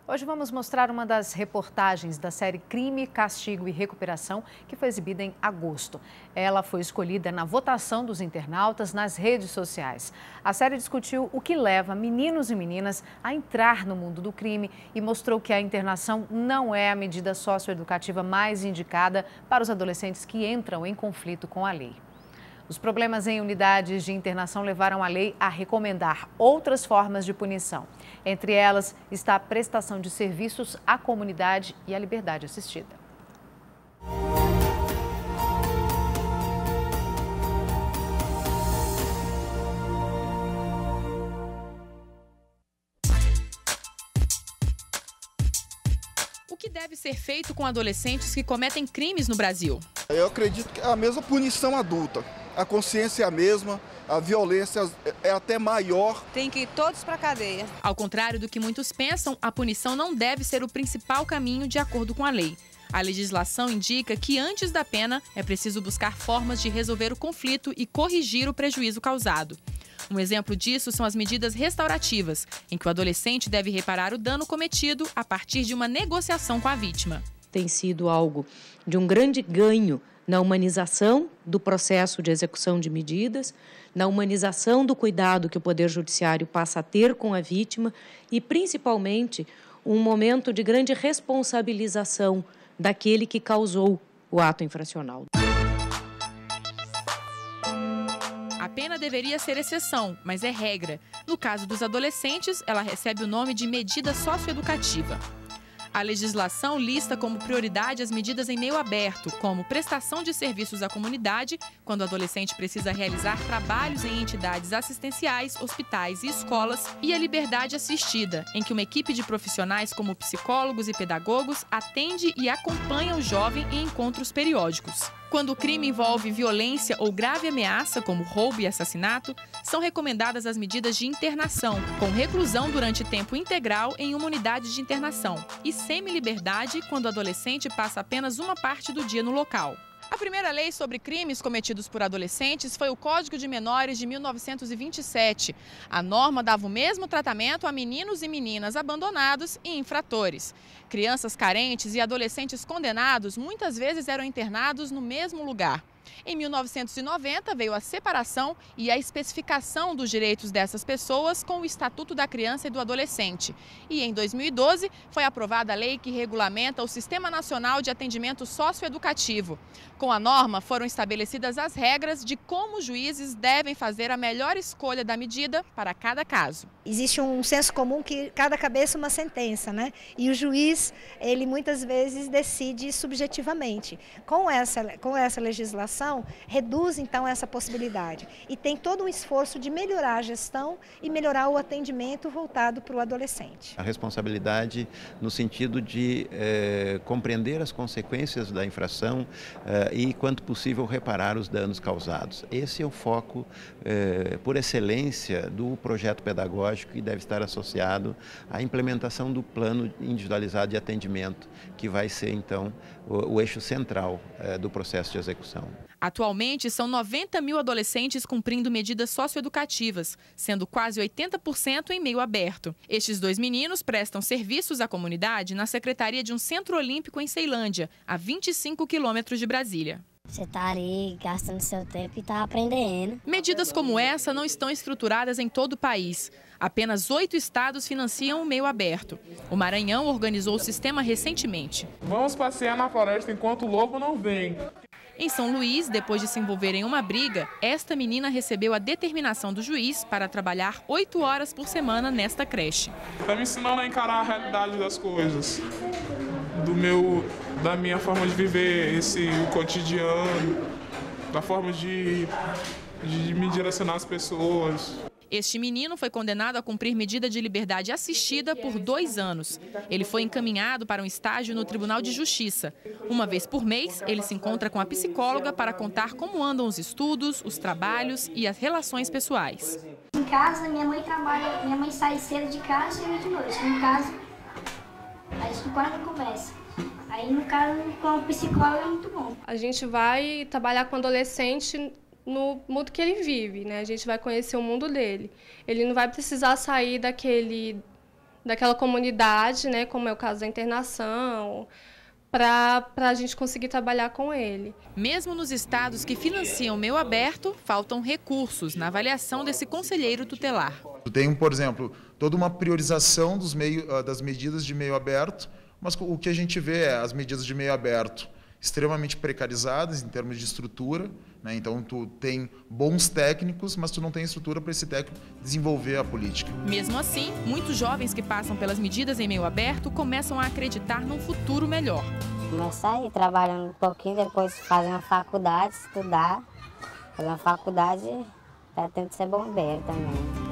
Hoje vamos mostrar uma das reportagens da série Crime, Castigo e Recuperação, que foi exibida em agosto. Ela foi escolhida na votação dos internautas nas redes sociais. A série discutiu o que leva meninos e meninas a entrar no mundo do crime e mostrou que a internação não é a medida socioeducativa mais indicada para os adolescentes que entram em conflito com a lei. Os problemas em unidades de internação levaram a lei a recomendar outras formas de punição. Entre elas está a prestação de serviços à comunidade e a liberdade assistida. O que deve ser feito com adolescentes que cometem crimes no Brasil? Eu acredito que é a mesma punição adulta. A consciência é a mesma, a violência é até maior. Tem que ir todos para a cadeia. Ao contrário do que muitos pensam, a punição não deve ser o principal caminho de acordo com a lei. A legislação indica que antes da pena é preciso buscar formas de resolver o conflito e corrigir o prejuízo causado. Um exemplo disso são as medidas restaurativas, em que o adolescente deve reparar o dano cometido a partir de uma negociação com a vítima. Tem sido algo de um grande ganho na humanização do processo de execução de medidas, na humanização do cuidado que o Poder Judiciário passa a ter com a vítima e, principalmente, um momento de grande responsabilização daquele que causou o ato infracional. A pena deveria ser exceção, mas é regra. No caso dos adolescentes, ela recebe o nome de medida socioeducativa. A legislação lista como prioridade as medidas em meio aberto, como prestação de serviços à comunidade, quando o adolescente precisa realizar trabalhos em entidades assistenciais, hospitais e escolas, e a liberdade assistida, em que uma equipe de profissionais como psicólogos e pedagogos atende e acompanha o jovem em encontros periódicos. Quando o crime envolve violência ou grave ameaça, como roubo e assassinato, são recomendadas as medidas de internação, com reclusão durante tempo integral em uma unidade de internação e semi-liberdade quando o adolescente passa apenas uma parte do dia no local. A primeira lei sobre crimes cometidos por adolescentes foi o Código de Menores de 1927. A norma dava o mesmo tratamento a meninos e meninas abandonados e infratores. Crianças carentes e adolescentes condenados muitas vezes eram internados no mesmo lugar. Em 1990, veio a separação e a especificação dos direitos dessas pessoas com o Estatuto da Criança e do Adolescente. E em 2012, foi aprovada a lei que regulamenta o Sistema Nacional de Atendimento Socioeducativo. Com a norma, foram estabelecidas as regras de como os juízes devem fazer a melhor escolha da medida para cada caso. Existe um senso comum que cada cabeça é uma sentença, né? E o juiz, ele muitas vezes decide subjetivamente. Com essa legislação, reduz então essa possibilidade. E tem todo um esforço de melhorar a gestão e melhorar o atendimento voltado para o adolescente. A responsabilidade no sentido de compreender as consequências da infração e, quanto possível, reparar os danos causados. Esse é o foco, por excelência, do projeto pedagógico que deve estar associado à implementação do plano individualizado de atendimento, que vai ser, então, o eixo central do processo de execução. Atualmente, são 90 mil adolescentes cumprindo medidas socioeducativas, sendo quase 80% em meio aberto. Estes 2 meninos prestam serviços à comunidade na secretaria de um centro olímpico em Ceilândia, a 25 quilômetros de Brasília. Você está ali gastando seu tempo e está aprendendo. Medidas como essa não estão estruturadas em todo o país. Apenas 8 estados financiam o meio aberto. O Maranhão organizou o sistema recentemente. Vamos passear na floresta enquanto o lobo não vem. Em São Luís, depois de se envolver em uma briga, esta menina recebeu a determinação do juiz para trabalhar 8 horas por semana nesta creche. Está me ensinando a encarar a realidade das coisas, da minha forma de viver o cotidiano, da forma de me direcionar às pessoas. Este menino foi condenado a cumprir medida de liberdade assistida por 2 anos. Ele foi encaminhado para um estágio no Tribunal de Justiça. Uma vez por mês, ele se encontra com a psicóloga para contar como andam os estudos, os trabalhos e as relações pessoais. Em casa, minha mãe sai cedo de casa e eu de noite. Em casa, a gente quase conversa. Aí, no caso, com o psicólogo é muito bom. A gente vai trabalhar com adolescente no mundo que ele vive, né? A gente vai conhecer o mundo dele. Ele não vai precisar sair daquela comunidade, né, como é o caso da internação, para a gente conseguir trabalhar com ele. Mesmo nos estados que financiam o meio aberto, faltam recursos na avaliação desse conselheiro tutelar. Tem, por exemplo, toda uma priorização das medidas de meio aberto, mas o que a gente vê é as medidas de meio aberto extremamente precarizadas em termos de estrutura, né? Então tu tem bons técnicos, mas tu não tem estrutura para esse técnico desenvolver a política. Mesmo assim, muitos jovens que passam pelas medidas em meio aberto começam a acreditar num futuro melhor. Começar aí trabalhando um pouquinho, depois fazer uma faculdade, estudar. Fazer uma faculdade, pretendo ser bombeiro também.